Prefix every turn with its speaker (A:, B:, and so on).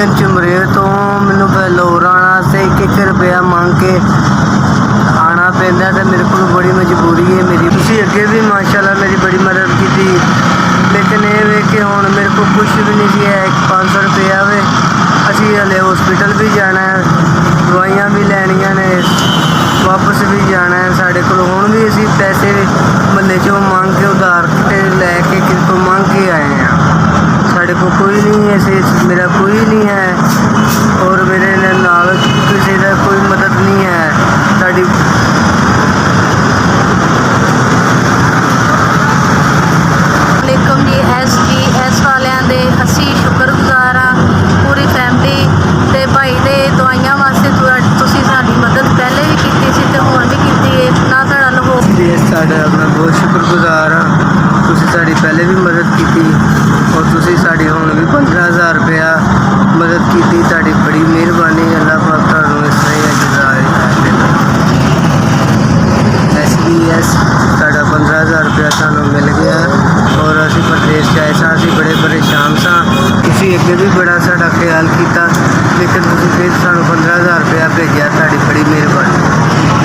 A: Chicken चुमरे तो मैनू लाहौर आना से 1-1 रुपया मांग के आना पैंदा ते मेरे को बड़ी मजबूरी है मेरी। तुसीं अगे भी माशाल्लाह मेरी बड़ी मदद की थी, लेकिन ये वे कि हुण मेरे को कुछ भी नहीं है। 500 रुपया वे असी हले हॉस्पिटल भी जाना है, दवाइयां भी लैनियां ने, वापस भी जाना है। साढ़े को हुण भी असी पैसे महल्ले चों मांग के उधार के लैके किसी को मांग के आए हैं। साढ़े को कोई नहीं है, ऐसे मेरा कोई नहीं है और मेरे नाल किसी का कोई मदद नहीं है। साड़ी
B: वालेकुम जी एस वालियां दे असी शुक्रगुजार हाँ पूरी फैमिली ते भाई दे दवाइयां वास्ते तुसीं साडी मदद पहले भी कीती सी ते हुण भी कीती है ना। साडा लाहौर
A: साढ़ा मैं बहुत शुक्रगुजार हाँ। तुसीं साड़ी पहले भी मदद की थी और तुसीं साड़ी हुण भी 15,000 रुपया मदद की थी। साड़ी बड़ी मेहरबानी। अल्लाह पाक तुहानूं इस तरह SBS साढ़ा 15,000 रुपया सानूं मिल गया और असी प्रदेश जाए सा, असी बड़े परेशान सा। तुसीं अगे भी बड़ा साडा ख्याल किया, लेकिन तुसीं फिर सानूं 15,000 रुपया भेजा। साड़ी बड़ी मेहरबानी।